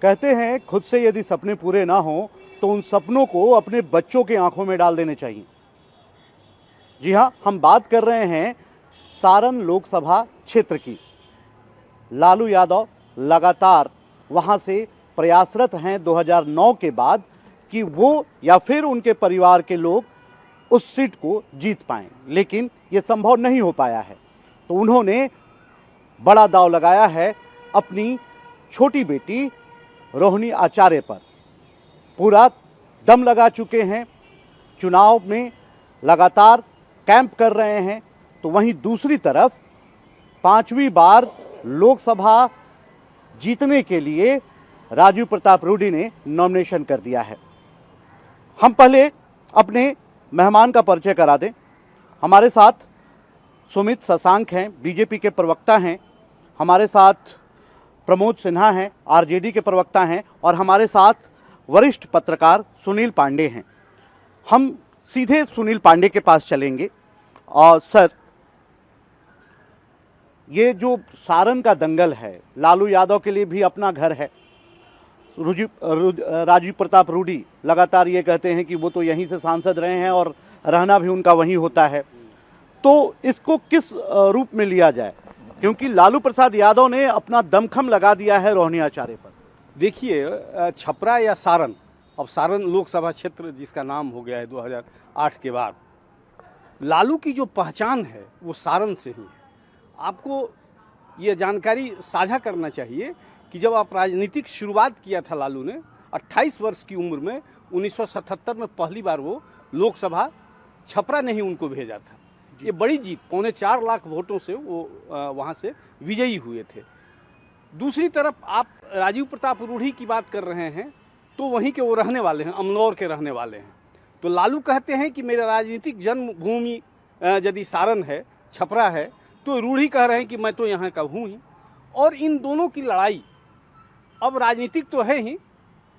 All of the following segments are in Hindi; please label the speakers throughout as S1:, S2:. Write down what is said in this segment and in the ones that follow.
S1: कहते हैं खुद से यदि सपने पूरे ना हों तो उन सपनों को अपने बच्चों की आंखों में डाल देने चाहिए। जी हाँ, हम बात कर रहे हैं सारण लोकसभा क्षेत्र की। लालू यादव लगातार वहां से प्रयासरत हैं 2009 के बाद कि वो या फिर उनके परिवार के लोग उस सीट को जीत पाएं, लेकिन ये संभव नहीं हो पाया है। तो उन्होंने बड़ा दांव लगाया है अपनी छोटी बेटी रोहिणी आचार्य पर। पूरा दम लगा चुके हैं, चुनाव में लगातार कैंप कर रहे हैं। तो वहीं दूसरी तरफ 5वीं बार लोकसभा जीतने के लिए राजीव प्रताप रूडी ने नॉमिनेशन कर दिया है। हम पहले अपने मेहमान का परिचय करा दें। हमारे साथ सुमित शशांक हैं, बीजेपी के प्रवक्ता हैं। हमारे साथ प्रमोद सिन्हा हैं, आरजेडी के प्रवक्ता हैं। और हमारे साथ वरिष्ठ पत्रकार सुनील पांडे हैं। हम सीधे सुनील पांडे के पास चलेंगे। और सर, ये जो सारण का दंगल है, लालू यादव के लिए भी अपना घर है। राजीव प्रताप रूडी लगातार ये कहते हैं कि वो तो यहीं से सांसद रहे हैं और रहना भी उनका वहीं होता है। तो इसको किस रूप में लिया जाए, क्योंकि लालू प्रसाद यादव ने अपना दमखम लगा दिया है रोहिणी आचार्य पर।
S2: देखिए, छपरा या सारण, अब सारण लोकसभा क्षेत्र जिसका नाम हो गया है 2008 के बाद, लालू की जो पहचान है वो सारण से ही है। आपको ये जानकारी साझा करना चाहिए कि जब आप राजनीतिक शुरुआत किया था लालू ने 28 वर्ष की उम्र में, 1977 में पहली बार वो लोकसभा छपरा ने ही उनको भेजा था। ये बड़ी जीत, 4.25 लाख वोटों से वो वहाँ से विजयी हुए थे। दूसरी तरफ आप राजीव प्रताप रूडी की बात कर रहे हैं तो वहीं के वो रहने वाले हैं, अमनौर के रहने वाले हैं। तो लालू कहते हैं कि मेरा राजनीतिक जन्मभूमि यदि सारण है, छपरा है, तो रूडी कह रहे हैं कि मैं तो यहाँ का हूँ ही। और इन दोनों की लड़ाई अब राजनीतिक तो है ही,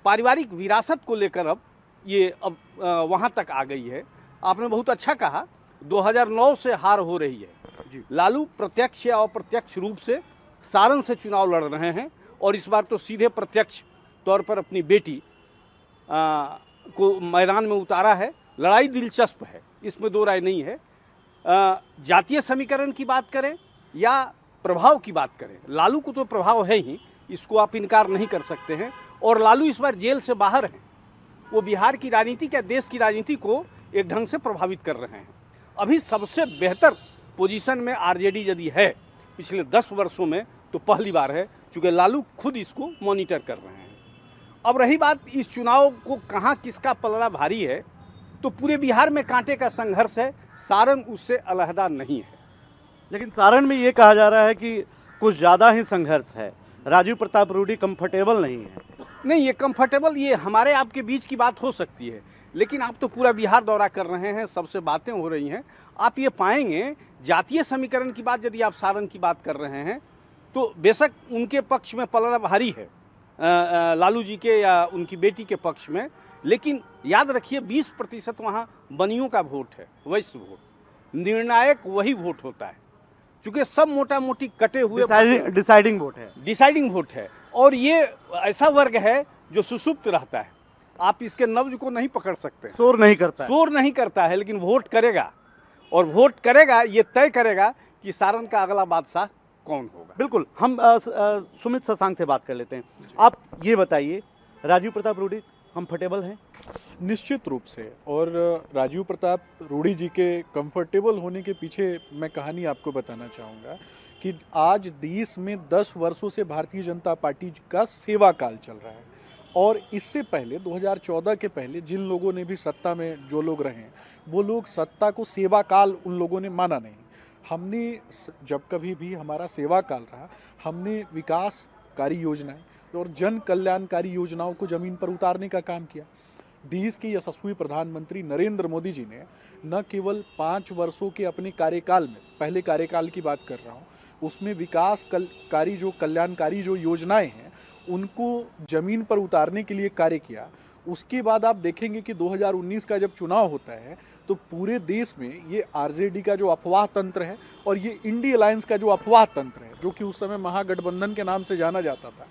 S2: पारिवारिक विरासत को लेकर अब ये वहाँ तक आ गई है। आपने बहुत अच्छा कहा, 2009 से हार हो रही है। लालू प्रत्यक्ष या अप्रत्यक्ष रूप से सारण से चुनाव लड़ रहे हैं और इस बार तो सीधे प्रत्यक्ष तौर पर अपनी बेटी को मैदान में उतारा है। लड़ाई दिलचस्प है, इसमें दो राय नहीं है। जातीय समीकरण की बात करें या प्रभाव की बात करें, लालू को तो प्रभाव है ही, इसको आप इनकार नहीं कर सकते हैं। और लालू इस बार जेल से बाहर हैं, वो बिहार की राजनीति या देश की राजनीति को एक ढंग से प्रभावित कर रहे हैं। अभी सबसे बेहतर पोजीशन में आरजेडी यदि है पिछले 10 वर्षों में तो पहली बार है, क्योंकि लालू खुद इसको मॉनिटर कर रहे हैं। अब रही बात इस चुनाव को कहाँ किसका पलड़ा भारी है, तो पूरे बिहार में कांटे का संघर्ष है, सारण उससे अलहदा नहीं है।
S1: लेकिन सारण में ये कहा जा रहा है कि कुछ ज़्यादा ही संघर्ष है, राजीव प्रताप रूडी कंफर्टेबल नहीं है।
S2: नहीं, ये कंफर्टेबल ये हमारे आपके बीच की बात हो सकती है, लेकिन आप तो पूरा बिहार दौरा कर रहे हैं, सबसे बातें हो रही हैं। आप ये पाएंगे जातीय समीकरण की बात यदि आप सारण की बात कर रहे हैं तो बेशक उनके पक्ष में पलड़ा भारी है, लालू जी के या उनकी बेटी के पक्ष में। लेकिन याद रखिए 20% वहाँ बनियों का वोट है, वैश्य वोट। निर्णायक वही वोट होता है, क्योंकि सब मोटा मोटी कटे हुए
S1: डिसाइडिंग
S2: वोट है। और ये ऐसा वर्ग है जो सुसुप्त रहता है, आप इसके नब्ज को नहीं पकड़ सकते।
S1: शोर नहीं करता
S2: है, लेकिन वोट करेगा। और वोट करेगा, ये तय करेगा कि सारण का अगला बादशाह कौन होगा।
S1: बिल्कुल। हम सुमित शशांक से बात कर लेते हैं। आप ये बताइए, राजीव प्रताप रूडी कंफर्टेबल हैं?
S3: निश्चित रूप से। और राजीव प्रताप रूडी जी के कंफर्टेबल होने के पीछे मैं कहानी आपको बताना चाहूँगा कि आज देश में 10 वर्षों से भारतीय जनता पार्टी का सेवा काल चल रहा है। और इससे पहले 2014 के पहले जिन लोगों ने भी सत्ता में जो लोग रहे, वो लोग सत्ता को सेवा काल उन लोगों ने माना नहीं। हमने जब कभी भी हमारा सेवा काल रहा, हमने विकासकारी योजनाएं और जन कल्याणकारी योजनाओं को ज़मीन पर उतारने का काम किया। देश के यशस्वी प्रधानमंत्री नरेंद्र मोदी जी ने न केवल 5 वर्षों के अपने कार्यकाल में, पहले कार्यकाल की बात कर रहा हूँ, उसमें विकासकारी जो कल्याणकारी जो योजनाएं हैं उनको ज़मीन पर उतारने के लिए कार्य किया। उसके बाद आप देखेंगे कि 2019 का जब चुनाव होता है तो पूरे देश में ये आरजेडी का जो अफवाह तंत्र है और ये इंडी अलायंस का जो अफवाह तंत्र है, जो कि उस समय महागठबंधन के नाम से जाना जाता था,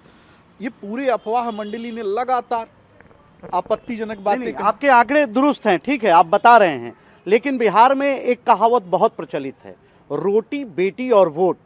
S3: ये पूरे अफवाह मंडली ने लगातार आपत्तिजनक
S1: नहीं,
S3: बातें
S1: नहीं,
S3: कही।
S1: आपके आंकड़े दुरुस्त हैं, ठीक है, आप बता रहे हैं, लेकिन बिहार में एक कहावत बहुत प्रचलित है, रोटी बेटी और वोट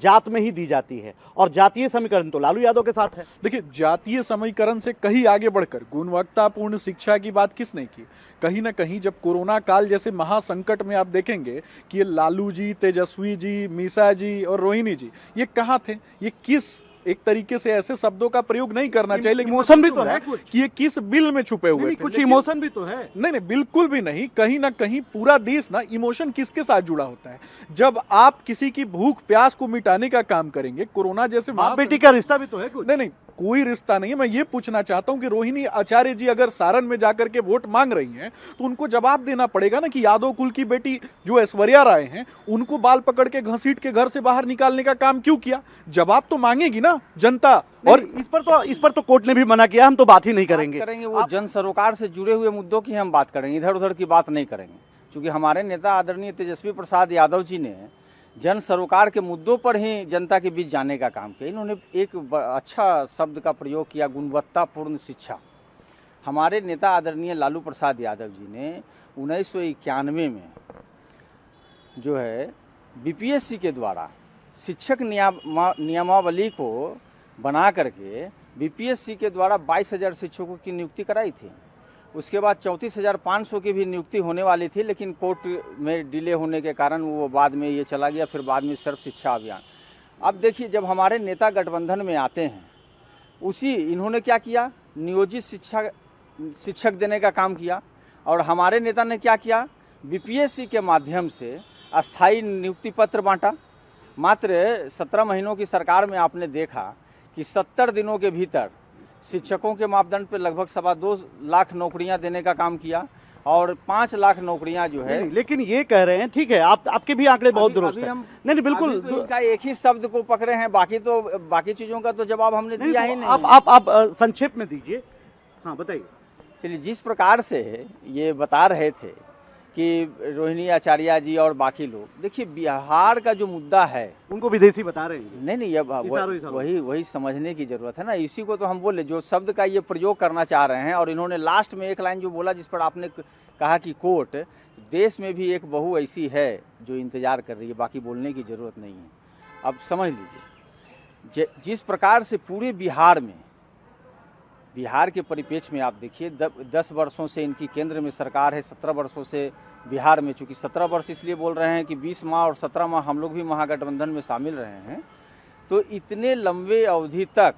S1: जात में ही दी जाती है, और जातीय समीकरण तो लालू यादव के साथ है।
S3: देखिए, जातीय समीकरण से कहीं आगे बढ़कर गुणवत्तापूर्ण शिक्षा की बात किसने की? कहीं ना कहीं जब कोरोना काल जैसे महासंकट में आप देखेंगे कि ये लालू जी, तेजस्वी जी, मीसा जी और रोहिणी जी ये कहाँ थे? ये किस एक तरीके से ऐसे शब्दों का प्रयोग नहीं करना चाहिए, लेकिन
S1: इमोशन भी तो है कुछ,
S3: कि ये किस बिल में छुपे हुए थे।
S1: कुछ
S3: लेकिन-
S1: इमोशन भी तो है।
S3: नहीं, बिल्कुल भी नहीं। कहीं ना कहीं पूरा देश ना इमोशन किसके साथ जुड़ा होता है? जब आप किसी की भूख प्यास को मिटाने का काम करेंगे, कोरोना जैसे
S1: बाप बेटी का रिश्ता भी तो है कुछ।
S3: नहीं, कोई रिश्ता नहीं है। मैं ये पूछना चाहता हूं कि रोहिणी आचार्य जी अगर सारण में जाकर के वोट मांग रही हैं तो उनको जवाब देना पड़ेगा ना कि यादव कुल की बेटी जो ऐश्वर्या राय हैं उनको बाल पकड़ के घसीट के घर से बाहर निकालने का काम क्यों किया? जवाब तो मांगेगी ना जनता। और
S1: इस पर तो कोर्ट ने भी मना किया, हम तो बात ही नहीं करेंगे।
S4: वो जन सरोकार से जुड़े हुए मुद्दों की हम बात करेंगे, इधर उधर की बात नहीं करेंगे, क्योंकि हमारे नेता आदरणीय तेजस्वी प्रसाद यादव जी ने जन सरोकार के मुद्दों पर ही जनता के बीच जाने का काम किया। इन्होंने एक अच्छा शब्द का प्रयोग किया, गुणवत्तापूर्ण शिक्षा। हमारे नेता आदरणीय लालू प्रसाद यादव जी ने 1991 में जो है बीपीएससी के द्वारा शिक्षक नियमावली को बना करके बीपीएससी के द्वारा 22,000 शिक्षकों की नियुक्ति कराई थी। उसके बाद 34,500 की भी नियुक्ति होने वाली थी, लेकिन कोर्ट में डिले होने के कारण वो बाद में ये चला गया, फिर बाद में सर्व शिक्षा अभियान। अब देखिए, जब हमारे नेता गठबंधन में आते हैं, इन्होंने क्या किया, नियोजित शिक्षक देने का काम किया, और हमारे नेता ने क्या किया, बीपीएससी के माध्यम से अस्थायी नियुक्ति पत्र बांटा। मात्र 17 महीनों की सरकार में आपने देखा कि 70 दिनों के भीतर शिक्षकों के मापदंड पर लगभग 2.25 लाख नौकरियां देने का काम किया, और 5 लाख नौकरियां जो है।
S1: लेकिन ये कह रहे हैं, ठीक है, आपके भी आंकड़े बहुत दुरुस्त हैं। नहीं, बिल्कुल,
S4: तो इनका एक ही शब्द को पकड़े हैं, बाकी चीजों का तो जवाब हमने दिया ही नहीं।
S1: आप संक्षेप में दीजिए। हाँ, बताइए।
S4: चलिए, जिस प्रकार से ये बता रहे थे कि रोहिणी आचार्य जी और बाकी लोग, देखिए बिहार का जो मुद्दा है,
S1: उनको विदेशी बता रहे हैं।
S4: नहीं, अब वही समझने की जरूरत है ना। इसी को तो हम बोले, जो शब्द का ये प्रयोग करना चाह रहे हैं। और इन्होंने लास्ट में एक लाइन जो बोला, जिस पर आपने कहा कि कोर्ट, देश में भी एक बहू ऐसी है जो इंतजार कर रही है, बाकी बोलने की जरूरत नहीं है। अब समझ लीजिए, जिस प्रकार से पूरे बिहार के परिप्रेक्ष्य में आप देखिए, 10 वर्षों से इनकी केंद्र में सरकार है, 17 वर्षों से बिहार में, चूंकि 17 वर्ष इसलिए बोल रहे हैं कि 20 माह और 17 माह हम लोग भी महागठबंधन में शामिल रहे हैं। तो इतने लंबे अवधि तक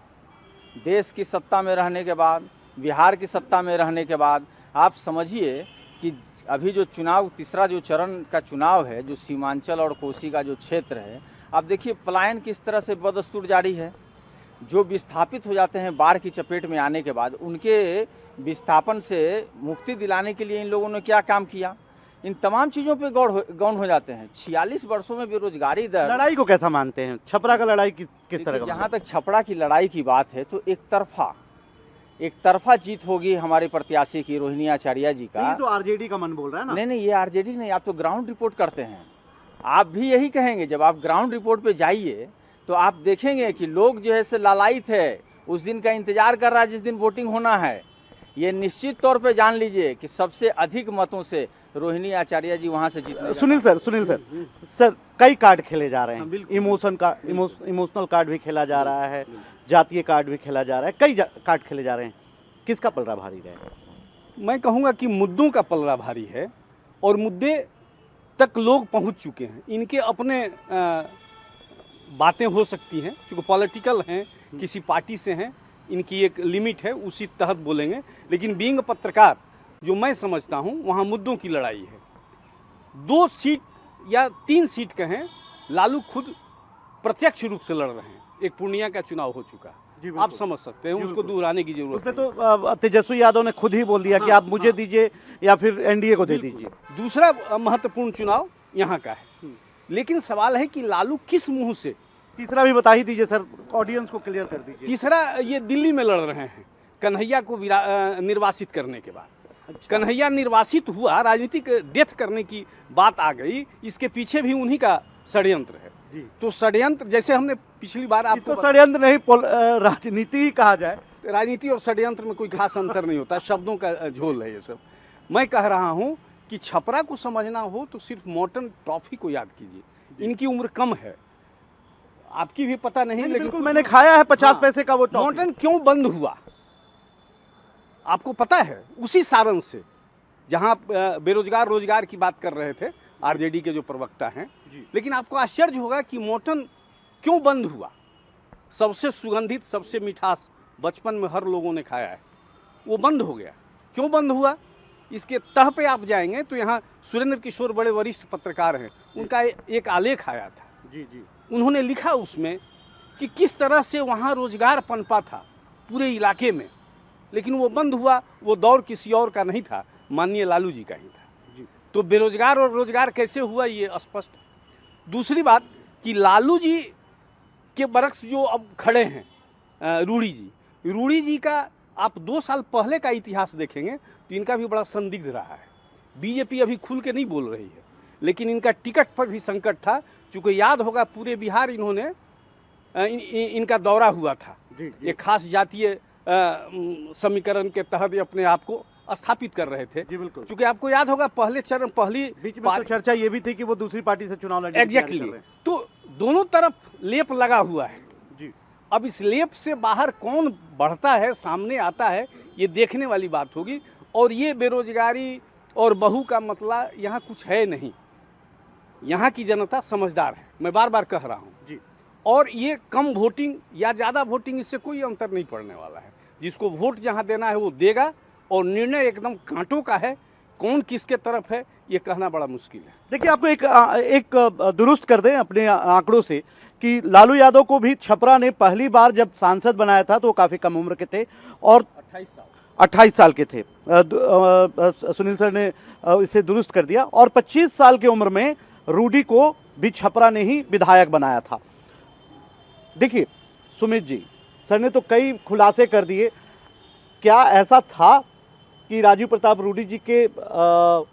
S4: देश की सत्ता में रहने के बाद, बिहार की सत्ता में रहने के बाद, आप समझिए कि अभी जो चुनाव, तीसरा जो चरण का चुनाव है, जो सीमांचल और कोसी का जो क्षेत्र है, आप देखिए पलायन किस तरह से बदस्तूर जारी है। जो विस्थापित हो जाते हैं बाढ़ की चपेट में आने के बाद, उनके विस्थापन से मुक्ति दिलाने के लिए इन लोगों ने क्या काम किया, इन तमाम चीज़ों पे गौण हो जाते हैं। 46 वर्षों में बेरोजगारी दर।
S1: लड़ाई को कैसा मानते हैं? छपरा का लड़ाई किस तरह का?
S4: जहाँ तक छपरा की लड़ाई की बात है, तो एक तरफा जीत होगी हमारे प्रत्याशी की, रोहिणी आचार्य जी का।
S1: ये तो आरजेडी का मन बोल रहा है ना।
S4: नहीं, ये आरजेडी नहीं, आप तो ग्राउंड रिपोर्ट करते हैं। आप भी यही कहेंगे, जब आप ग्राउंड रिपोर्ट पे जाइए तो आप देखेंगे कि लोग जो है से लालायित है, उस दिन का इंतजार कर रहा है जिस दिन वोटिंग होना है। ये निश्चित तौर पे जान लीजिए कि सबसे अधिक मतों से रोहिणी आचार्य जी वहां से जीतने।
S1: सुनील सर, कई कार्ड खेले जा रहे हैं, इमोशनल कार्ड भी खेला जा रहा है, जातीय कार्ड भी खेला जा रहा है, कई कार्ड खेले जा रहे हैं। किसका पलड़ा भारी रहेगा?
S2: मैं कहूँगा कि मुद्दों का पलड़ा भारी है, और मुद्दे तक लोग पहुँच चुके हैं। इनके अपने बातें हो सकती हैं, क्योंकि पॉलिटिकल हैं, किसी पार्टी से हैं, इनकी एक लिमिट है, उसी तहत बोलेंगे। लेकिन बीइंग पत्रकार, जो मैं समझता हूं, वहां मुद्दों की लड़ाई है। 2 सीट या 3 सीट कहें, लालू खुद प्रत्यक्ष रूप से लड़ रहे हैं। एक पूर्णिया का चुनाव हो चुका, आप समझ सकते हैं, उसको दोहराने की जरूरत
S1: उसमें तो तेजस्वी यादव ने खुद ही बोल दिया कि आप मुझे दीजिए या फिर एनडीए को दे दीजिए।
S2: दूसरा महत्वपूर्ण चुनाव यहाँ का है। लेकिन सवाल है कि लालू किस मुंह से।
S1: तीसरा भी बता ही दीजिए सर, ऑडियंस को क्लियर कर दीजिए।
S2: तीसरा, ये दिल्ली में लड़ रहे हैं कन्हैया को निर्वासित करने के बाद। अच्छा। कन्हैया निर्वासित हुआ, राजनीतिक डेथ करने की बात आ गई, इसके पीछे भी उन्हीं का षड्यंत्र है।
S1: जी।
S2: तो षड्यंत्र, जैसे हमने पिछली बार आपको
S1: इसको षड्यंत्र नहीं राजनीति ही कहा जाए।
S2: राजनीति और षड्यंत्र में कोई खास अंतर नहीं होता, शब्दों का झोल है ये सब। मैं कह रहा हूं कि छपरा को समझना हो तो सिर्फ मॉर्टन टॉफी को याद कीजिए। इनकी उम्र कम है, आपकी भी पता नहीं, लेकिन
S1: बिल्कुल मैंने खाया है 50
S2: हाँ,
S1: पैसे का वो टॉफी।
S2: मॉर्टन क्यों बंद हुआ आपको पता है? उसी सारण से, जहां बेरोजगार रोजगार की बात कर रहे थे आरजेडी के जो प्रवक्ता हैं। लेकिन आपको आश्चर्य होगा कि मॉर्टन क्यों बंद हुआ। सबसे सुगंधित, सबसे मिठास बचपन में हर लोगों ने खाया है, वो बंद हो गया। क्यों बंद हुआ? इसके तह पे आप जाएंगे तो यहाँ सुरेंद्र किशोर बड़े वरिष्ठ पत्रकार हैं, उनका एक आलेख आया था।
S1: जी जी।
S2: उन्होंने लिखा उसमें कि किस तरह से वहाँ रोजगार पनपा था पूरे इलाके में, लेकिन वो बंद हुआ। वो दौर किसी और का नहीं था, माननीय लालू जी का ही था।
S1: जी।
S2: तो बेरोजगार और रोजगार कैसे हुआ ये स्पष्ट है। दूसरी बात कि लालू जी के बरक्स जो अब खड़े हैं रूड़ी जी का आप 2 साल पहले का इतिहास देखेंगे तो इनका भी बड़ा संदिग्ध रहा है। बीजेपी अभी खुल के नहीं बोल रही है, लेकिन इनका टिकट पर भी संकट था, क्योंकि याद होगा पूरे बिहार इन्होंने इनका दौरा हुआ था। एक खास जातीय समीकरण के तहत अपने आप को स्थापित कर रहे थे।
S1: जी बिल्कुल।
S2: क्योंकि आपको याद होगा पहली
S1: बीच में तो चर्चा ये भी थी कि वो दूसरी पार्टी से चुनाव लड़ने की तैयारी कर रहे हैं।
S2: तो दोनों तरफ लेप लगा हुआ है
S1: जी।
S2: अब इस लेप से बाहर कौन बढ़ता है, सामने आता है, ये देखने वाली बात होगी। और ये बेरोजगारी और बहू का मतलब यहाँ कुछ है नहीं। यहाँ की जनता समझदार है, मैं बार बार कह रहा हूँ
S1: जी।
S2: और ये कम वोटिंग या ज़्यादा वोटिंग, इससे कोई अंतर नहीं पड़ने वाला है। जिसको वोट जहाँ देना है वो देगा, और निर्णय एकदम कांटों का है। कौन किसके तरफ है ये कहना बड़ा मुश्किल है।
S1: देखिए, आपको एक दुरुस्त कर दें अपने आंकड़ों से कि लालू यादव को भी छपरा ने पहली बार जब सांसद बनाया था तो वो काफ़ी कम उम्र के थे और 28 साल के थे। सुनील सर ने इसे दुरुस्त कर दिया। और 25 साल की उम्र में रूडी को भी छपरा ने ही विधायक बनाया था। देखिए सुमित जी, सर ने तो कई खुलासे कर दिए। क्या ऐसा था कि राजीव प्रताप रूडी जी के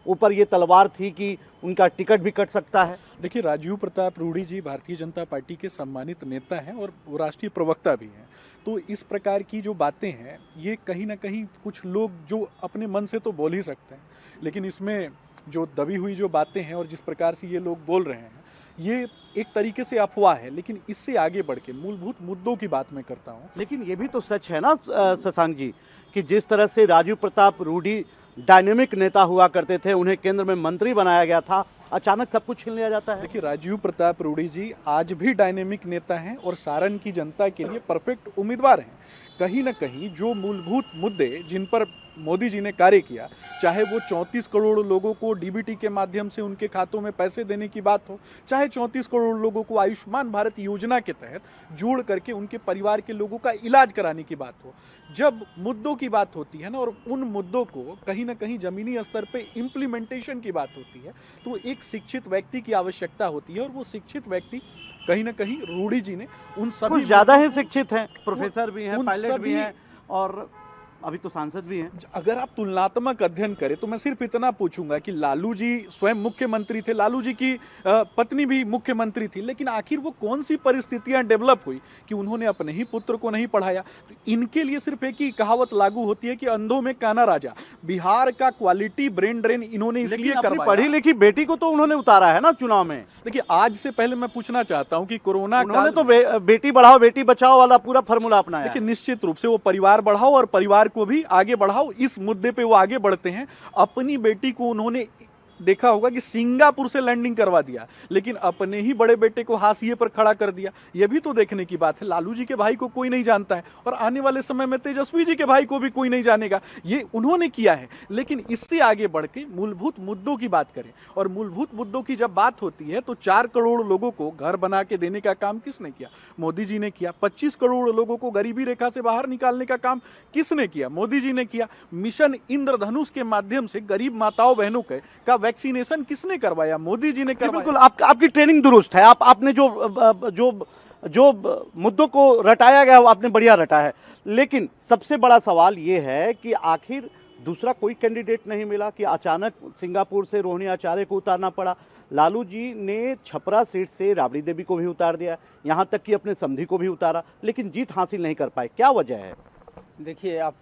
S1: ऊपर ये तलवार थी कि उनका टिकट भी कट सकता है?
S3: देखिए, राजीव प्रताप रूडी जी भारतीय जनता पार्टी के सम्मानित नेता हैं और वो राष्ट्रीय प्रवक्ता भी हैं। तो इस प्रकार की जो बातें हैं ये कहीं ना कहीं कुछ लोग जो अपने मन से तो बोल ही सकते हैं, लेकिन इसमें जो दबी हुई जो बातें हैं और जिस प्रकार से ये लोग बोल रहे हैं ये एक तरीके से अफवाह है। लेकिन इससे आगे बढ़ के मूलभूत मुद्दों की बात मैं करता हूँ।
S1: लेकिन ये भी तो सच है ना शशांक जी कि जिस तरह से राजीव प्रताप रूडी डायनेमिक नेता हुआ करते थे, उन्हें केंद्र में मंत्री बनाया गया था, अचानक सब कुछ छीन लिया जाता है।
S3: देखिए, राजीव प्रताप रूडी जी आज भी डायनेमिक नेता हैं और सारण की जनता के लिए परफेक्ट उम्मीदवार हैं। कहीं ना कहीं जो मूलभूत मुद्दे जिन पर मोदी जी ने कार्य किया, चाहे वो 34 करोड़ लोगों को डीबीटी के माध्यम से उनके खातों में पैसे देने की बात हो, चाहे 34 करोड़ लोगों को आयुष्मान भारत योजना के तहत जोड़ करके उनके परिवार के लोगों का इलाज कराने की बात हो, जब मुद्दों की बात होती है ना और उन मुद्दों को कहीं ना कहीं जमीनी स्तर पे इम्प्लीमेंटेशन की बात होती है, तो एक शिक्षित व्यक्ति की आवश्यकता होती है। और वो शिक्षित व्यक्ति कहीं ना कहीं रूडी जी ने उन सभी
S1: कुछ ज्यादा ही शिक्षित हैं, प्रोफेसर भी हैं,
S3: उन
S1: पायलट भी
S3: सभी-
S1: हैं और अभी तो सांसद भी हैं।
S3: अगर आप तुलनात्मक अध्ययन करें तो मैं सिर्फ इतना पूछूंगा कि लालू जी स्वयं मुख्यमंत्री थे, लालू जी की पत्नी भी मुख्यमंत्री थी, लेकिन आखिर वो कौन सी परिस्थितियां डेवलप हुई कि उन्होंने अपने ही पुत्र को नहीं पढ़ाया? तो इनके लिए सिर्फ एक ही कहावत लागू होती है कि अंधों में काना राजा। बिहार का क्वालिटी ब्रेन ड्रेन इन्होंने इसलिए करवाया।
S1: पढ़ी लिखी बेटी को तो उन्होंने उतारा है ना चुनाव में।
S3: देखिए, आज से पहले मैं पूछना चाहता हूं कि कोरोना
S1: उन्होंने तो बेटी बढ़ाओ बेटी बचाओ वाला पूरा फॉर्मूला अपनाया।
S3: देखिए, निश्चित रूप से वो परिवार बढ़ाओ और परिवार को भी आगे बढ़ाओ, इस मुद्दे पे वो आगे बढ़ते हैं। अपनी बेटी को उन्होंने देखा होगा कि सिंगापुर से लैंडिंग करवा दिया, लेकिन अपने ही बड़े बेटे को हाशिए पर खड़ा कर दिया। यह भी तो देखने की बात है। लालू जी के भाई को कोई नहीं जानता है और आने वाले समय में तेजस्वी जी के भाई को भी कोई नहीं जानेगा। ये उन्होंने किया है। लेकिन इससे आगे बढ़ के मूलभूत मुद्दों की बात करें, और मूलभूत मुद्दों की जब बात होती है तो 4 करोड़ लोगों को घर बना के देने का काम किसने किया? मोदी जी ने किया। 25 करोड़ लोगों को गरीबी रेखा से बाहर निकालने का काम किसने किया? मोदी जी ने किया। मिशन इंद्रधनुष के माध्यम से गरीब माताओं बहनों का वैक्सीनेशन किसने करवाया? मोदी जी ने करवाया।
S1: बिल्कुल, आपकी ट्रेनिंग दुरुस्त है। आपने जो मुद्दों को रटाया गया वो आपने बढ़िया रटा है। लेकिन सबसे बड़ा सवाल ये है कि आखिर दूसरा कोई कैंडिडेट नहीं मिला कि अचानक सिंगापुर से रोहिणी आचार्य को उतारना पड़ा। लालू जी ने छपरा सीट से राबड़ी देवी को भी उतार दिया, यहाँ तक कि अपने समधी को भी उतारा, लेकिन जीत हासिल नहीं कर पाए। क्या वजह है?
S4: देखिए, आप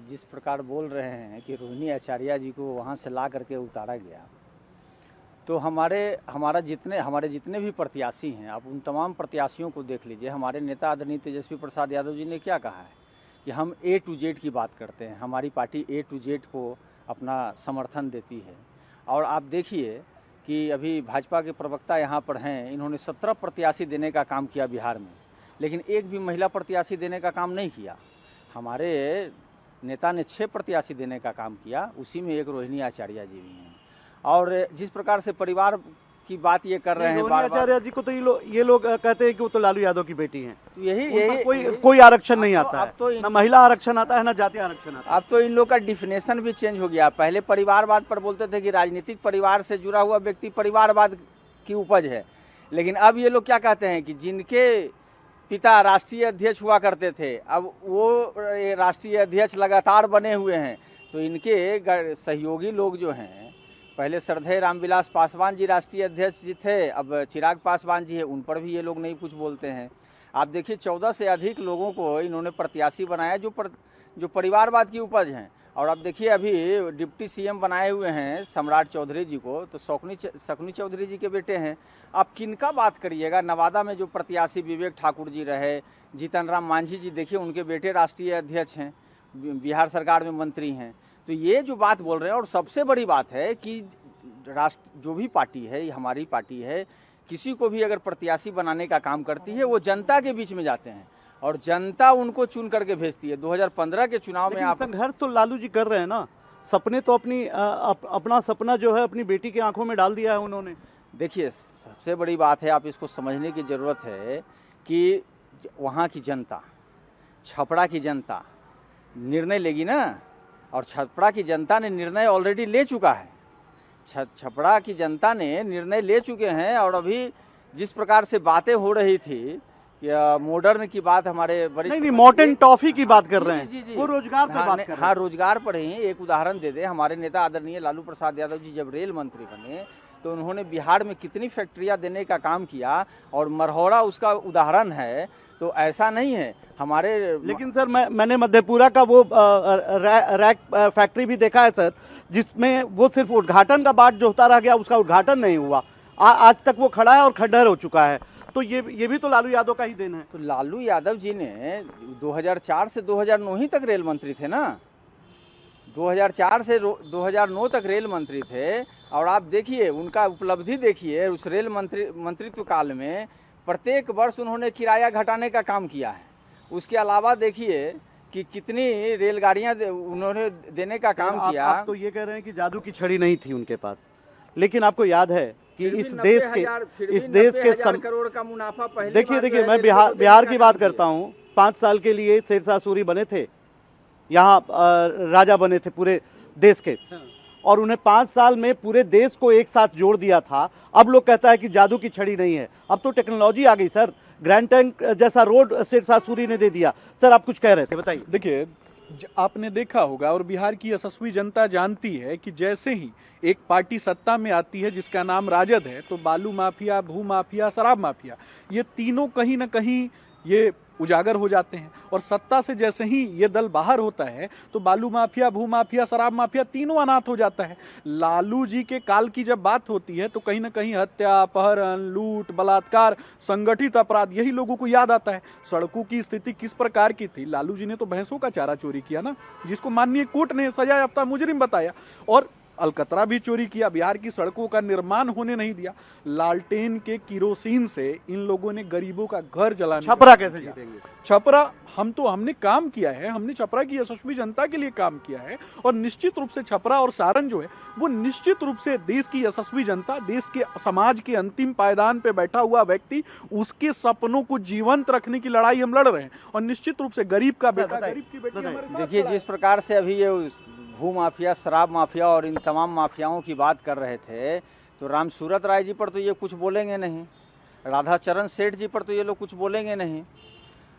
S4: जिस प्रकार बोल रहे हैं कि रोहिणी आचार्य जी को वहाँ से ला करके उतारा गया, तो हमारे जितने भी प्रत्याशी हैं, आप उन तमाम प्रत्याशियों को देख लीजिए। हमारे नेता आदरणीय तेजस्वी प्रसाद यादव जी ने क्या कहा है कि हम A to Z की बात करते हैं, हमारी पार्टी A to Z को अपना समर्थन देती है। और आप देखिए कि अभी भाजपा के प्रवक्ता यहाँ पर हैं, इन्होंने 17 प्रत्याशी देने का काम किया बिहार में, लेकिन एक भी महिला प्रत्याशी देने का काम नहीं किया। हमारे नेता ने 6 प्रत्याशी देने का काम किया, उसी में एक रोहिणी आचार्य जी भी हैं। और जिस प्रकार से परिवार की बात ये कर रहे हैं बार बार,
S1: आचार्य जी को तो ये लोग कहते हैं कि वो तो लालू यादव की बेटी हैं,
S4: तो यही
S1: कोई आरक्षण नहीं आता
S4: अब तो
S1: है, ना महिला आरक्षण आता है, ना जाति आरक्षण आता है।
S4: अब तो इन लोग का डिफिनेशन भी चेंज हो गया। पहले परिवारवाद पर बोलते थे कि राजनीतिक परिवार से जुड़ा हुआ व्यक्ति परिवारवाद की उपज है, लेकिन अब ये लोग क्या कहते हैं कि जिनके पिता राष्ट्रीय अध्यक्ष हुआ करते थे, अब वो राष्ट्रीय अध्यक्ष लगातार बने हुए हैं, तो इनके सहयोगी लोग जो हैं, पहले श्रद्धेय रामविलास पासवान जी राष्ट्रीय अध्यक्ष जी थे, अब चिराग पासवान जी है, उन पर भी ये लोग नहीं कुछ बोलते हैं। आप देखिए 14 से अधिक लोगों को इन्होंने प्रत्याशी बनाया जो परिवारवाद की उपज हैं। और अब देखिए अभी डिप्टी CM बनाए हुए हैं सम्राट चौधरी जी को, तो शकुनी चौधरी जी के बेटे हैं। आप किनका बात करिएगा? नवादा में जो प्रत्याशी विवेक ठाकुर जी रहे, जीतन राम मांझी जी, देखिए उनके बेटे राष्ट्रीय अध्यक्ष हैं, बिहार सरकार में मंत्री हैं। तो ये जो बात बोल रहे हैं, और सबसे बड़ी बात है कि जो भी पार्टी है, हमारी पार्टी है, किसी को भी अगर प्रत्याशी बनाने का काम करती है, वो जनता के बीच में जाते हैं और जनता उनको चुन करके भेजती है। 2015 के चुनाव में आप
S1: संघर्ष तो लालू जी कर रहे हैं ना, सपने तो अपना सपना जो है अपनी बेटी की आंखों में डाल दिया है उन्होंने।
S4: देखिए, सबसे बड़ी बात है, आप इसको समझने की ज़रूरत है कि वहाँ की जनता, छपरा की जनता निर्णय लेगी ना, और छपरा की जनता ने निर्णय ऑलरेडी ले चुका है। छपरा की जनता ने निर्णय ले चुके हैं। और अभी जिस प्रकार से बातें हो रही थी, मॉडर्न की बात हमारे वरिष्ठ,
S1: नहीं, मॉडर्न टॉफी की बात कर रहे हैं,
S4: जी।
S1: वो रोजगार पे बात कर रहे हैं।
S4: हाँ, रोजगार पर ही एक उदाहरण दे दे। हमारे नेता आदरणीय लालू प्रसाद यादव जी जब रेल मंत्री बने, तो उन्होंने बिहार में कितनी फैक्ट्रियां देने का काम किया, और मरहौरा उसका उदाहरण है। तो ऐसा नहीं है हमारे,
S1: लेकिन सर मैंने मधेपुरा का वो रैक फैक्ट्री भी देखा है सर, जिसमें वो सिर्फ उद्घाटन का बाट जो होता रह गया, उसका उद्घाटन नहीं हुआ। आज तक वो खड़ा है और खंडहर हो चुका है। तो ये भी तो लालू यादव का ही देन है।
S4: तो लालू यादव जी ने 2004 से 2009 ही तक रेल मंत्री थे ना, 2004 से 2009 तक रेल मंत्री थे। और आप देखिए उनका उपलब्धि देखिए, उस रेल मंत्रित्व काल में प्रत्येक वर्ष उन्होंने किराया घटाने का काम किया है। उसके अलावा देखिए कि कितनी रेलगाड़ियां उन्होंने देने का काम किया।
S1: आप तो ये कह रहे हैं कि जादू की छड़ी नहीं थी उनके पास, लेकिन आपको याद है कि इस देश के
S4: करोड़ का मुनाफा पहले,
S1: देखिए मैं बिहार की बात करता हूँ। 5 साल के लिए शेरशाह सूरी बने थे, यहाँ राजा बने थे पूरे देश के, और उन्हें 5 साल में पूरे देश को एक साथ जोड़ दिया था। अब लोग कहता है कि जादू की छड़ी नहीं है। अब तो टेक्नोलॉजी आ गई सर, ग्रैंड टैंक जैसा रोड शेरशाह सूरी ने दे दिया। सर आप कुछ कह रहे थे, बताइए।
S3: देखिए, आपने देखा होगा और बिहार की यशस्वी जनता जानती है कि जैसे ही एक पार्टी सत्ता में आती है जिसका नाम राजद है, तो बालू माफिया, भू माफिया, शराब माफिया, ये तीनों कहीं ना कहीं ये उजागर हो जाते हैं। और सत्ता से जैसे ही ये दल बाहर होता है, तो बालू माफिया, भू माफिया, शराब माफिया तीनों अनाथ हो जाता है। लालू जी के काल की जब बात होती है, तो कहीं ना कहीं हत्या, अपहरण, लूट, बलात्कार, संगठित अपराध, यही लोगों को याद आता है। सड़कों की स्थिति किस प्रकार की थी? लालू जी ने तो भैंसों का चारा चोरी किया ना, जिसको माननीय कोर्ट ने सजा याफ्ता मुजरिम बताया, और अलकतरा भी चोरी किया। बिहार की सड़कों का निर्माण होने नहीं दिया। लालटेन के किरोसिन से इन लोगों ने गरीबों का घर जलाने।
S1: छपरा कैसे जीतेंगे?
S3: छपरा हमने काम किया है, हमने छपरा की यशस्वी जनता के लिए काम किया है। और निश्चित रूप से छपरा और सारण जो है, वो निश्चित रूप से देश की यशस्वी जनता, देश के समाज के अंतिम पायदान पे बैठा हुआ व्यक्ति, उसके सपनों को जीवंत रखने की लड़ाई हम लड़ रहे हैं। और निश्चित रूप से गरीब का बेटा, गरीब की बेटी हमारे साथ।
S4: देखिए, जिस प्रकार से अभी ये भू माफिया, शराब माफिया और इन तमाम माफियाओं की बात कर रहे थे, तो राम सूरत राय जी पर तो ये कुछ बोलेंगे नहीं, राधाचरण सेठ जी पर तो ये लोग कुछ बोलेंगे नहीं।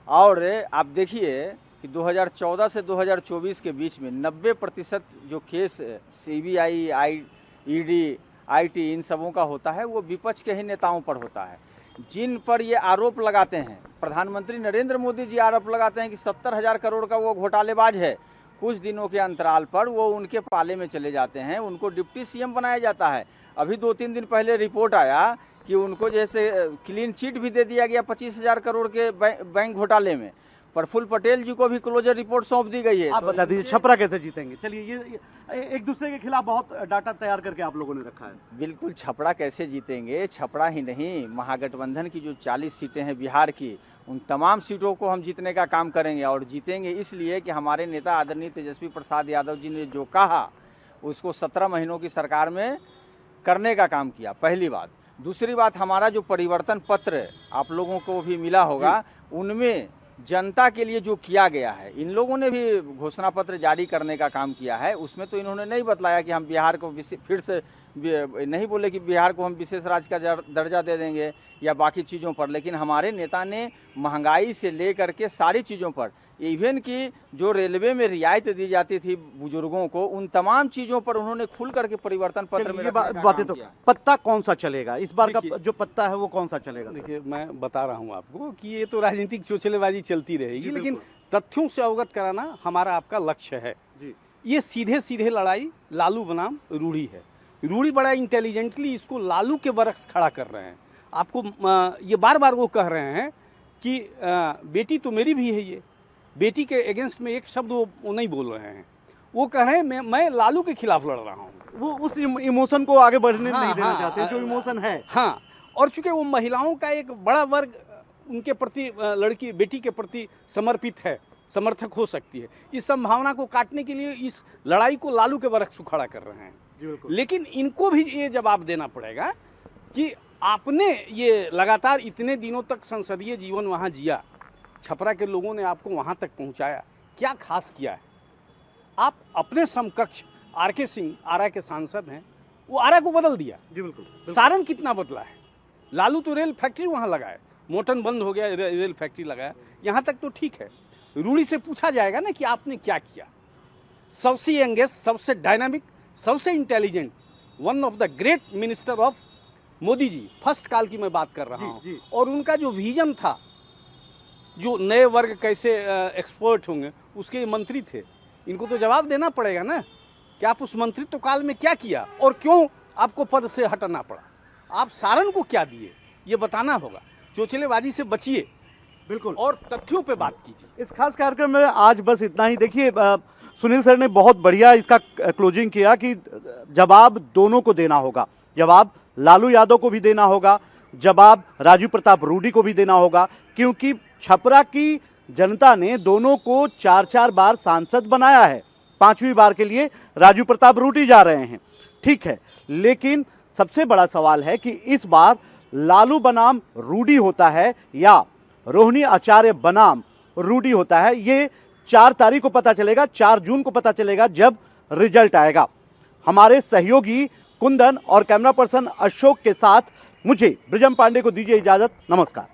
S4: और आप देखिए कि 2014 से 2024 के बीच में 90% जो केस CBI, ED, IT इन सबों का होता है वो विपक्ष के ही नेताओं पर होता है, जिन पर ये आरोप लगाते हैं। प्रधानमंत्री नरेंद्र मोदी जी आरोप लगाते हैं कि 70,000 करोड़ का वो घोटालेबाज है। कुछ दिनों के अंतराल पर वो उनके पाले में चले जाते हैं, उनको डिप्टी CM बनाया जाता है। अभी 2-3 दिन पहले रिपोर्ट आया कि उनको जैसे क्लीन चिट भी दे दिया गया 25,000 करोड़ के बैंक घोटाले में। प्रफुल्ल पटेल जी को भी क्लोजर रिपोर्ट सौंप दी गई है।
S1: आप बता दीजिए छपरा कैसे जीतेंगे? चलिए ये एक दूसरे के खिलाफ बहुत डाटा तैयार करके आप लोगों ने रखा है।
S4: बिल्कुल, छपरा कैसे जीतेंगे? छपरा ही नहीं, महागठबंधन की जो 40 सीटें हैं बिहार की, उन तमाम सीटों को हम जीतने का काम करेंगे। और जीतेंगे इसलिए कि हमारे नेता आदरणीय तेजस्वी प्रसाद यादव जी ने जो कहा उसको 17 महीनों की सरकार में करने का काम किया, पहली बात। दूसरी बात, हमारा जो परिवर्तन पत्र आप लोगों को भी मिला होगा, उनमें जनता के लिए जो किया गया है, इन लोगों ने भी घोषणा पत्र जारी करने का काम किया है। उसमें तो इन्होंने नहीं बतलाया कि हम बिहार को फिर से नहीं बोले कि बिहार को हम विशेष राज्य का दर्जा दे देंगे या बाकी चीज़ों पर, लेकिन हमारे नेता ने महंगाई से लेकर के सारी चीज़ों पर, इवन कि जो रेलवे में रियायत दी जाती थी बुजुर्गों को, उन तमाम चीज़ों पर उन्होंने खुल करके परिवर्तन पत्र में
S1: बातें तो पत्ता कौन सा चलेगा इस बार का जो पत्ता है वो कौन सा चलेगा?
S2: देखिए, मैं बता रहा हूँ आपको कि ये तो राजनीतिक चोचलेबाजी चलती रहेगी, लेकिन तथ्यों से अवगत कराना हमारा आपका लक्ष्य है। ये सीधे सीधे लड़ाई लालू बनाम रूढ़ी है। रूढ़ी बड़ा इंटेलिजेंटली इसको लालू के बरक्स खड़ा कर रहे हैं। आपको ये बार बार वो कह रहे हैं कि बेटी तो मेरी भी है, ये बेटी के अगेंस्ट में एक शब्द वो नहीं बोल रहे हैं। वो कह रहे हैं मैं लालू के खिलाफ लड़ रहा हूँ।
S1: वो उस इमोशन को आगे बढ़ने नहीं देना चाहते जो इमोशन है।
S2: हाँ, और चूंकि वो महिलाओं का एक बड़ा वर्ग उनके प्रति, लड़की बेटी के प्रति समर्पित है, समर्थक हो सकती है, इस संभावना को काटने के लिए इस लड़ाई को लालू के बरक्स खड़ा कर रहे हैं। लेकिन इनको भी ये जवाब देना पड़ेगा कि आपने ये लगातार इतने दिनों तक संसदीय जीवन वहाँ जिया, छपरा के लोगों ने आपको वहाँ तक पहुँचाया, क्या खास किया है? आप अपने समकक्ष RK सिंह आरा के सांसद हैं, वो आरा को बदल दिया।
S1: जी बिल्कुल।
S2: सारण कितना बदला है? लालू तो रेल फैक्ट्री वहाँ लगाए, मोटन बंद हो गया, रेल फैक्ट्री लगाया, यहाँ तक तो ठीक है। रूढ़ी से पूछा जाएगा ना कि आपने क्या किया। सबसे यंगेस्ट, सबसे डायनामिक, सबसे intelligent, one of the great minister of Modi ji, first call की मैं बात कर रहा हूँ। और उनका जो विजन था, जो नए वर्ग कैसे एक्सपर्ट होंगे, उसके मंत्री थे। इनको तो जवाब देना पड़ेगा ना कि आप उस मंत्रित्व काल में क्या किया और क्यों आपको पद से हटना पड़ा। आप सारण को क्या दिए, ये बताना होगा। चोचलेबाजी से बचिए, बिल्कुल, और तथ्यों पे बात कीजिए।
S1: इस खास कार्यक्रम में आज बस इतना ही। देखिए, सुनील सर ने बहुत बढ़िया इसका क्लोजिंग किया कि जवाब दोनों को देना होगा। जवाब लालू यादव को भी देना होगा, जवाब राजू प्रताप रूडी को भी देना होगा, क्योंकि छपरा की जनता ने दोनों को 4-4 बार सांसद बनाया है। 5वीं बार के लिए राजू प्रताप रूडी जा रहे हैं, ठीक है। लेकिन सबसे बड़ा सवाल है कि इस बार लालू बनाम रूडी होता है या रोहिणी आचार्य बनाम रूडी होता है। ये 4 तारीख को पता चलेगा, 4 जून को पता चलेगा जब रिजल्ट आएगा। हमारे सहयोगी कुंदन और कैमरा पर्सन अशोक के साथ मुझे ब्रिजम पांडे को दीजिए इजाजत। नमस्कार।